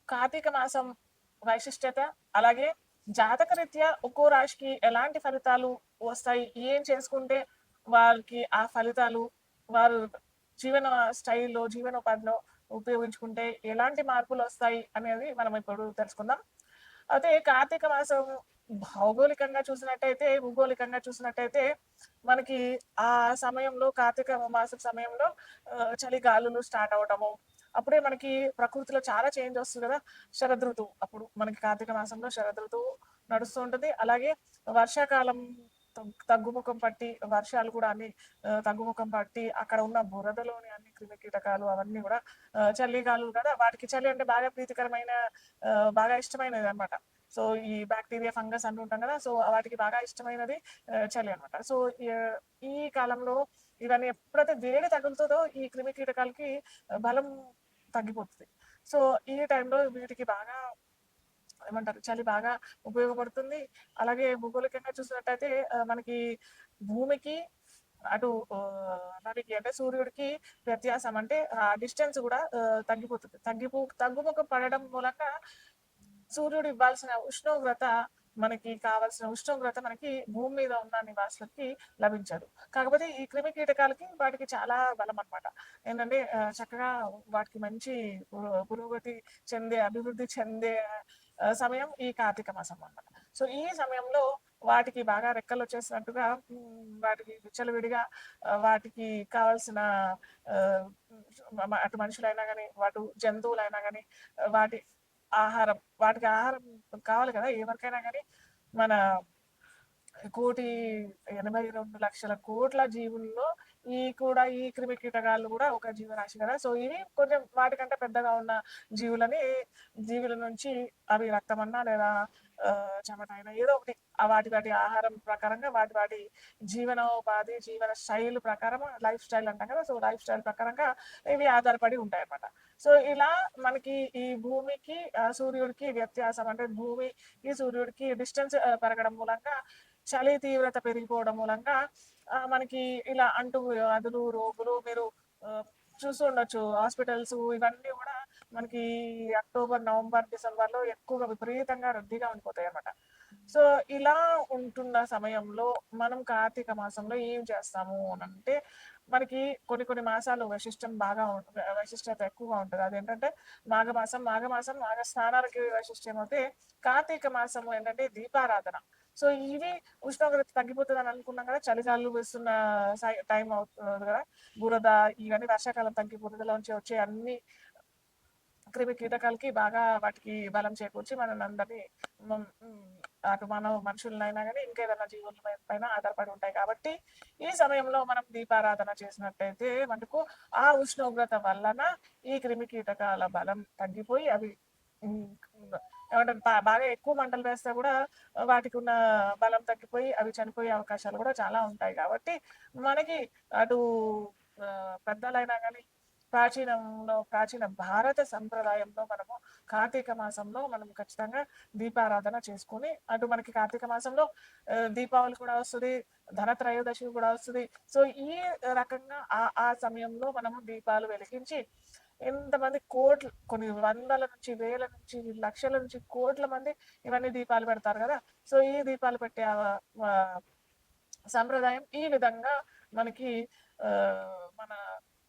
కార్తీక మాసం వైశిష్టత, అలాగే జాతకరీత్యా ఒక్కో రాశికి ఎలాంటి ఫలితాలు వస్తాయి, ఏం చేసుకుంటే వారికి ఆ ఫలితాలు వారు జీవన స్టైల్‌లో, జీవనోపాధిలో ఉపయోగించుకుంటే ఎలాంటి మార్పులొస్తాయి అనేది మనం ఇప్పుడు తెలుసుకుందాం. అయితే కార్తీక మాసం భూగోళికంగా చూసినట్టయితే మనకి ఆ సమయంలో కార్తీక మాసం సమయంలో చలిగాలులు స్టార్ట్ అవ్వటము, అప్పుడే మనకి ప్రకృతిలో చాలా చేంజ్ వస్తుంది కదా! శరదృతువు. అప్పుడు మనకి కార్తీక మాసంలో శరదృతువు నడుస్తూ ఉంటది. అలాగే వర్షాకాలం తగ్గుముఖం పట్టి, వర్షాలు కూడా అన్ని తగ్గుముఖం పట్టి, అక్కడ ఉన్న బురదలోని అన్ని క్రిమికీటకాలు అవన్నీ గూడా చలిగాలులు కదా! వాటికి చలి అంటే బాగా ప్రీతికరమైన బాగా ఇష్టమైనదనమాట. సో, ఈ బాక్టీరియా, ఫంగస్ అంటుంటాం కదా! సో, వాటికి బాగా ఇష్టమైనది చలి అనమాట. సో, ఈ కాలంలో ఇవన్నీ ఎప్పుడైతే వేడి తగులుతదో ఈ క్రిమికీటకాలకి బలం తగ్గిపోతది. సో, ఈ టైంలో వీటికి బాగా ఏమంటారు చలి బాగా ఉపయోగపడుతుంది. అలాగే భూగోళికంగా చూసినట్టయితే మనకి భూమికి అటు రవికి అంటే సూర్యుడికి వ్యత్యాసం అంటే డిస్టెన్స్ గూడా తగ్గిపోతుంది. తగ్గుముఖం పడడం మూలంగా సూర్యుడు ఇవ్వాల్సిన ఉష్ణోగ్రత మనకి కావాల్సిన ఉష్ణోగ్రత మనకి భూమి మీద ఉన్న నివాసులకి లభించదు. కాకపోతే ఈ క్రిమి కీటకాలకి వాటికి చాలా బలం అనమాట. ఏంటంటే చక్కగా వాటికి మంచి పురోగతి అభివృద్ధి చెందే సమయం ఈ కార్తీక మాసం అన్నమాట. సో, ఈ సమయంలో వాటికి బాగా రెక్కలొచ్చేసినట్టుగా వాటికి విచ్చలవిడిగా వాటికి కావాల్సిన ఆహ్, అటు మనుషులైనా గాని, జంతువులైనా గాని వాటి వాటికి ఆహారం కావాలి కదా! ఎవరికైనా గాని. మన 1,82,00,000,000,000 జీవుల్లో ఈ క్రిమి కీటకాలు గూడా ఒక జీవరాశి కదా! సో, ఇవి కొంచెం వాటికంటే పెద్దగా ఉన్న జీవులని జీవుల నుంచి అవి రక్తమన్నా లేదా చెమట అయినా ఏదో ఒకటి వాటి ఆహారం ప్రకారంగా వాటి జీవనోపాధి, జీవన శైలి ప్రకారం లైఫ్ స్టైల్ అంటాం కదా! సో, లైఫ్ స్టైల్ ప్రకారంగా ఇవి ఆధారపడి ఉంటాయన్నమాట. సో, ఇలా మనకి ఈ భూమికి సూర్యుడికి వ్యత్యాసం అంటే భూమికి, సూర్యుడికి డిస్టెన్స్ పెరగడం మూలంగా చలి తీవ్రత పెరిగిపోవడం మూలంగా మనకి ఇలా వ్యాధులు, రోగులు మీరు ఆహ్, చూస్తూ ఉండొచ్చు. హాస్పిటల్స్ ఇవన్నీ గూడా మనకి అక్టోబర్, నవంబర్, డిసెంబర్‌లో ఎక్కువగా విపరీతంగా రద్దీగా ఉండిపోతాయన్నమాట. సో, ఇలా ఉంటున్న సమయంలో మనం కార్తీక మాసంలో ఏం చేస్తాము అనంటే, మనకి కొన్ని కొన్ని మాసాలు వైశిష్టత ఎక్కువగా ఉంటది. అదేంటంటే మాఘ స్నానాలకి వైశిష్ట్యమైతే, కార్తీక మాసము ఏంటంటే దీపారాధన. సో, ఇవి ఉష్ణోగ్రత తగ్గిపోతదని అనుకున్నాం గదా! చలిగాలులు వీస్తున్న టైం అవుతుంది గదా! బురద ఇవన్నీ వర్షాకాలం తగ్గి బురదలోంచి వచ్చే అన్ని క్రిమి కీటకాలకి బాగా వాటికి బలం చేకూర్చి మనల్నందరినీ అటు మనుషులనైనా గాని, ఇంకేదైనా జీవుల పైన ఆధారపడి ఉంటాయి కాబట్టి, ఈ సమయంలో మనం దీపారాధన చేసినట్టయితే మటుకు ఆ ఉష్ణోగ్రత వలన ఈ క్రిమి కీటకాల బలం తగ్గిపోయి అవి హ్మ్. ఏమంటారు బాగా ఎక్కువ మంటలు వేస్తే గూడా వాటికున్న బలం తగ్గిపోయి అవి చనిపోయే అవకాశాలు గూడా చాలా ఉంటాయి గాబట్టి, మనకి అటు పెద్దలైనా గాని ప్రాచీన భారత సంప్రదాయంలో మనము కార్తీక మాసంలో మనం ఖచ్చితంగా దీపారాధన చేసుకొని, అటు మనకి కార్తీక మాసంలో దీపావళి కూడా వస్తది. ధనత్రయోదశి కూడా వస్తది. సో, ఈ రకంగా ఆ సమయంలో మనము దీపాలు వెలిగించి ఎంతమంది కొన్ని వందల నుంచి, వేల నుంచి, లక్షల నుంచి, కోట్ల మంది ఇవన్నీ దీపాలు పెడతారు గదా! సో, ఈ దీపాలు పెట్టే సంప్రదాయం ఈ విధంగా మనకి మన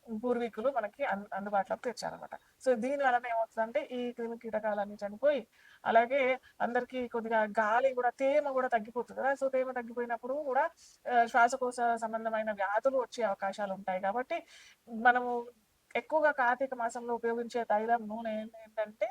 పూర్వీకులు మనకి అందుబాటులోకి తెచ్చారనమాట. సో, దీని వలన ఏమవుతదంటే, ఈ క్రిమి కీటకాలన్నీ చనిపోయి, అలాగే అందరికీ కొద్దిగా గాలి గూడా తేమ గూడా తగ్గిపోతది కదా! సో, తేమ తగ్గిపోయినప్పుడు గూడా శ్వాసకోశ సంబంధమైన వ్యాధులు వచ్చే అవకాశాలుంటాయి కాబట్టి, మనము ఎక్కువగా కార్తీక మాసంలో ఉపయోగించే తైలం నూనె ఏంటంటే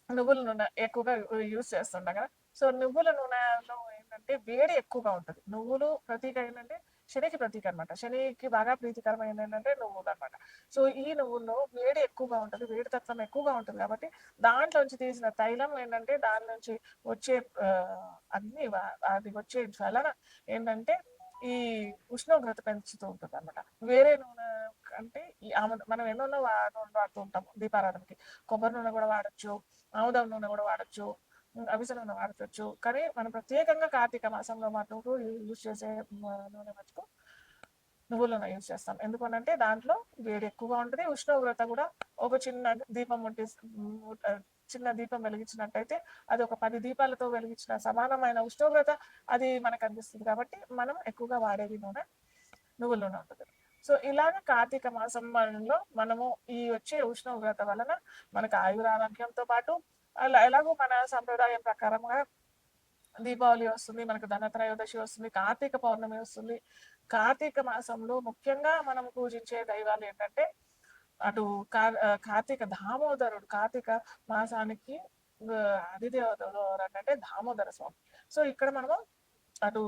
నువ్వుల నూనె ఎక్కువగా యూజ్ చేస్తుంటాం కదా! సో, నువ్వుల నూనెలో ఏంటంటే వేడి ఎక్కువగా ఉంటది. నువ్వులు ప్రతీక ఏంటంటే శనికి ప్రతీక అనమాట. శనికి బాగా ప్రీతికరమైనదేంటంటే నువ్వులనమాట. సో, ఈ నువ్వుల్లో వేడి ఎక్కువగా ఉంటది. వేడి తత్వం ఎక్కువగా ఉంటది కాబట్టి, దాంట్లోంచి తీసిన తైలం ఏంటంటే దాని నుంచి వచ్చే అన్ని అది వచ్చే జ్వలన ఏంటంటే ఈ ఉష్ణోగ్రత పెంచుతూ ఉంటదనమాట. వేరే నూనె అంటే మనం ఎన్నెన్నో నూనెలు వాడుతూ ఉంటాం దీపారాధనకి. కొబ్బరి నూనె గూడా వాడొచ్చు. ఆముదం నూనె గూడా వాడొచ్చు. అవిసె నూనె వాడొచ్చు. కానీ మనం ప్రత్యేకంగా కార్తీక మాసంలో మటుకు యూజ్ చేసే నూనె మటుకు నువ్వుల నూనె యూజ్ చేస్తాం. ఎందుకనంటే దాంట్లో వేడి ఎక్కువగా ఉంటది. ఉష్ణోగ్రత కూడా ఒక చిన్న దీపం చిన్న దీపం వెలిగించినట్టయితే అది ఒక 10 దీపాలతో వెలిగించిన సమానమైన ఉష్ణోగ్రత అది మనకు అందిస్తుంది. కాబట్టి మనం ఎక్కువగా వాడేది నూనె నువ్వుల నూనె ఉంటది. సో ఇలాగ కార్తీక మాసంలో మనము ఈ వచ్చే ఉష్ణోగ్రత వలన మనకు ఆయురారోగ్యంతో పాటు ఎలాగో మన సంప్రదాయం ప్రకారంగా దీపావళి వస్తుంది, మనకు ధనత్రయోదశి వస్తుంది, కార్తీక పౌర్ణమి వస్తుంది. కార్తీక మాసంలో ముఖ్యంగా మనం పూజించే దైవాలు ఏంటంటే అటు కార్తీక దామోదరుడు, కార్తీక మాసానికి అధిదేవతలు ఎవరంటే దామోదర స్వామి. సో ఇక్కడ మనము అటు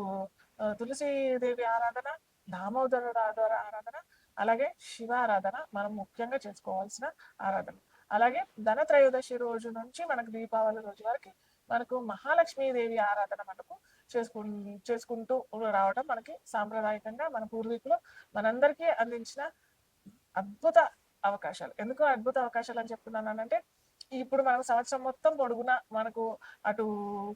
తులసీదేవి ఆరాధన, దామోదరుడు ఆరాధన, అలాగే శివ ఆరాధన మనం ముఖ్యంగా చేసుకోవాల్సిన ఆరాధన. అలాగే ధనత్రయోదశి రోజు నుంచి మనకు దీపావళి రోజు వరకు మనకు మహాలక్ష్మీదేవి ఆరాధన మనకు చేసుకుంటూ రావడం మనకి సాంప్రదాయకంగా మన పూర్వీకులు మనందరికీ అందించిన అద్భుత అవకాశాలు. ఎందుకు అద్భుత అవకాశాలు అని చెప్తున్నానంటే ఇప్పుడు మనం సంవత్సరం మొత్తం పొడుగున మనకు అటు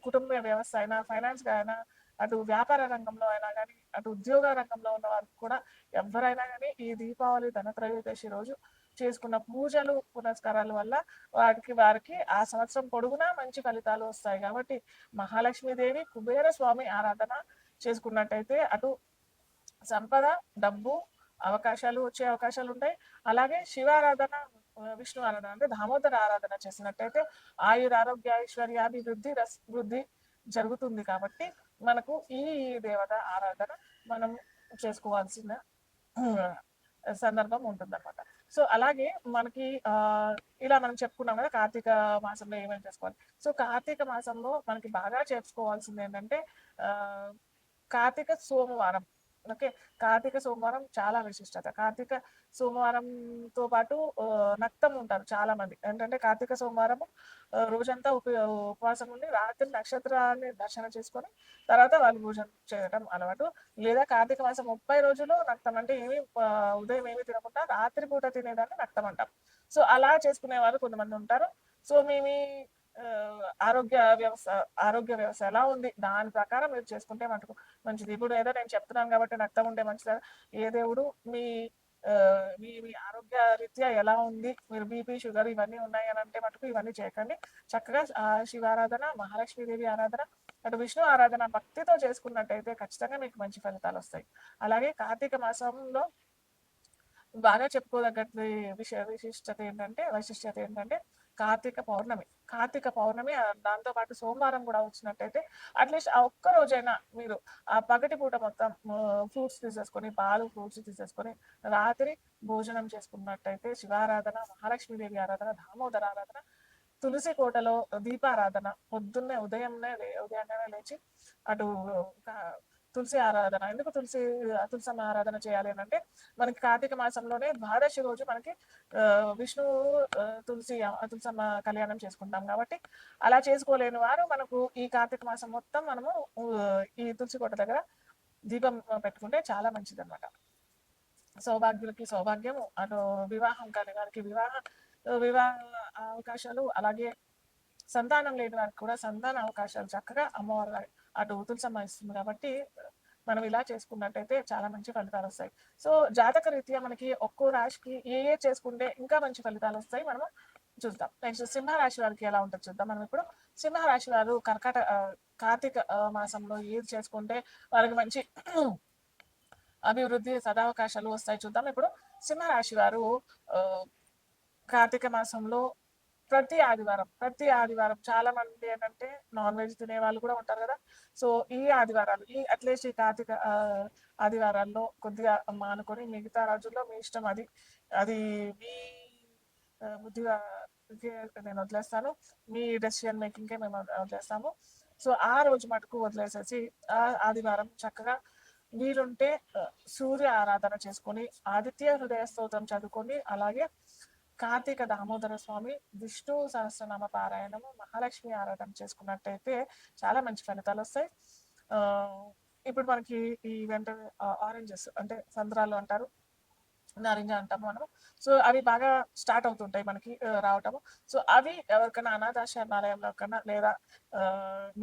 కుటుంబ వ్యవస్థ అయినా, ఫైనాన్స్ గా అయినా, అటు వ్యాపార రంగంలో అయినా కానీ, అటు ఉద్యోగ రంగంలో ఉన్న వారికి కూడా ఎవరైనా కానీ ఈ దీపావళి ధనత్రయోదశి రోజు చేసుకున్న పూజలు పునస్కారాల వల్ల వారికి ఆ సంవత్సరం పొడుగునా మంచి ఫలితాలు వస్తాయి. కాబట్టి మహాలక్ష్మీదేవి, కుబేర స్వామి ఆరాధన చేసుకున్నట్టయితే అటు సంపద, డబ్బు, అవకాశాలు వచ్చే అవకాశాలు ఉంటాయి. అలాగే శివారాధన, విష్ణు ఆరాధన అంటే దామోదర ఆరాధన చేసినట్టయితే ఆయురారోగ్య ఐశ్వర్యాభివృద్ధి వృద్ధి జరుగుతుంది. కాబట్టి మనకు ఈ దేవత ఆరాధన మనం చేసుకోవాల్సిన సందర్భం ఉంటుందన్నమాట. సో అలాగే మనకి ఇలా మనం చెప్పుకున్నాం కదా కార్తీక మాసంలో ఏమేమి చేసుకోవాలి. సో కార్తీక మాసంలో మనకి బాగా చేసుకోవాల్సింది ఏంటంటే కార్తీక సోమవారం. ఓకే, కార్తీక సోమవారం చాలా విశిష్టత. కార్తీక సోమవారంతో పాటు నక్తం ఉంటారు చాలా మంది. ఏంటంటే కార్తీక సోమవారం రోజంతా ఉపవాసం ఉండి రాత్రి నక్షత్రాన్ని దర్శనం చేసుకొని తర్వాత వాళ్ళు భోజనం చేయడం అలవాటు. లేదా కార్తీక మాసం 30 రోజులు నక్తం అంటే ఉదయం ఏమి తినకుండా రాత్రి పూట తినేదాన్ని నక్తం అంటాం. సో అలా చేసుకునే వాళ్ళు కొంతమంది ఉంటారు. సో మేము ఆరోగ్య వ్యవస్థ ఎలా ఉంది దాని ప్రకారం మీరు చేసుకుంటే మటుకు మంచిది. ఇప్పుడు ఏదో నేను చెప్తున్నాను కాబట్టి నక్తం ఉంటే మంచిదా? ఏ దేవుడు మీ మీ ఆరోగ్య రీత్యా ఎలా ఉంది, మీరు బీపీ, షుగర్ ఇవన్నీ ఉన్నాయి అని అంటే మటుకు ఇవన్నీ చేయకండి. చక్కగా శివారాధన, మహాలక్ష్మీదేవి ఆరాధన, అటు విష్ణు ఆరాధన భక్తితో చేసుకున్నట్టయితే ఖచ్చితంగా మీకు మంచి ఫలితాలు వస్తాయి. అలాగే కార్తీక మాసంలో బాగా చెప్పుకోదగ్గ వైశిష్టత ఏంటంటే కార్తీక పౌర్ణమి. కార్తీక పౌర్ణమి దాంతో పాటు సోమవారం కూడా వచ్చినట్టయితే అట్లీస్ట్ ఆ ఒక్క రోజైనా మీరు ఆ పగటి పూట మొత్తం ఫ్రూట్స్ తీసేసుకొని, పాలు ఫ్రూట్స్ తీసేసుకొని రాత్రి భోజనం చేసుకున్నట్టయితే శివారాధన, మహాలక్ష్మీదేవి ఆరాధన, దామోదర ఆరాధన, తులసి కోటలో దీపారాధన, పొద్దున్నే ఉదయాన్నే లేచి అటు తులసి ఆరాధన. ఎందుకు తులసమ్మ ఆరాధన చేయాలి అని అంటే మనకి కార్తీక మాసంలోనే ద్వాదశి రోజు మనకి విష్ణు తులసమ్మ కళ్యాణం చేసుకుంటాం. కాబట్టి అలా చేసుకోలేని వారు మనకు ఈ కార్తీక మాసం మొత్తం మనము ఈ తులసి కోట దగ్గర దీపం పెట్టుకుంటే చాలా మంచిది అనమాట. సౌభాగ్యులకి సౌభాగ్యము, అటు వివాహం కాని వారికి వివాహ అవకాశాలు, అలాగే సంతానం లేని వారికి కూడా సంతాన అవకాశాలు చక్కగా అమ్మవారు అటు తులసమ్మ ఇస్తుంది. కాబట్టి మనం ఇలా చేసుకున్నట్టయితే చాలా మంచి ఫలితాలు వస్తాయి. సో జాతక రీత్యా మనకి ఒక్కో రాశికి ఏ చేసుకుంటే ఇంకా మంచి ఫలితాలు వస్తాయి మనము చూద్దాం. నెక్స్ట్ సింహరాశి వారికి ఎలా ఉంటుంది చూద్దాం. మనం ఇప్పుడు సింహరాశి వారు కార్తీక మాసంలో ఏది చేసుకుంటే వారికి మంచి అభివృద్ధి సదావకాశాలు వస్తాయి చూద్దాం. ఇప్పుడు సింహరాశి వారు కార్తీక మాసంలో ప్రతి ఆదివారం చాలా మంది ఏంటంటే నాన్ వెజ్ తినే వాళ్ళు కూడా ఉంటారు కదా. సో ఈ ఆదివారాలు అట్లీస్ట్ ఈ కార్తీక ఆదివారాల్లో కొద్దిగా మానుకొని మిగతా రోజుల్లో మీ ఇష్టం, అది మీ బుద్ధిగా నేను వదిలేస్తాను, మీ డెసిషన్ మేకింగ్కే మేము వదిలేస్తాము. సో ఆ రోజు మటుకు వదిలేసేసి ఆ ఆదివారం చక్కగా వీలుంటే సూర్య ఆరాధన చేసుకొని, ఆదిత్య హృదయ స్తోత్రం చదువుకొని, అలాగే కార్తీక దామోదర స్వామి, విష్ణు సహస్రనామ పారాయణము, మహాలక్ష్మి ఆరాధన చేసుకున్నట్టయితే చాలా మంచి ఫలితాలు వస్తాయి. ఇప్పుడు మనకి ఈ వెంట ఆరెంజెస్ అంటే సంద్రాలు అంటారు, నారింజ అంటాము మనము. సో అవి బాగా స్టార్ట్ అవుతుంటాయి మనకి రావటము. సో అవి ఎవరికైనా అనాథాశ్రమాలయంలో కన్నా లేదా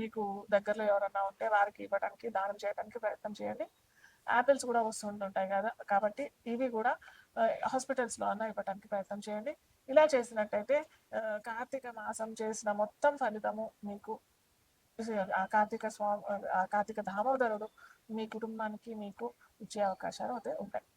మీకు దగ్గరలో ఎవరన్నా ఉంటే వారికి ఇవ్వడానికి, దానం చేయడానికి ప్రయత్నం చేయండి. యాపిల్స్ కూడా వస్తుంటుంటాయి కదా, కాబట్టి ఇవి కూడా హాస్పిటల్స్లో అన్న ఇవ్వడానికి ప్రయత్నం చేయండి. ఇలా చేసినట్టయితే కార్తీక మాసం చేసిన మొత్తం ఫలితము మీకు ఆ కార్తీక స్వామి ఆ కార్తీక దామోదరుడు మీ కుటుంబానికి మీకు ఇచ్చే అవకాశాలు అయితే ఉంటాయి.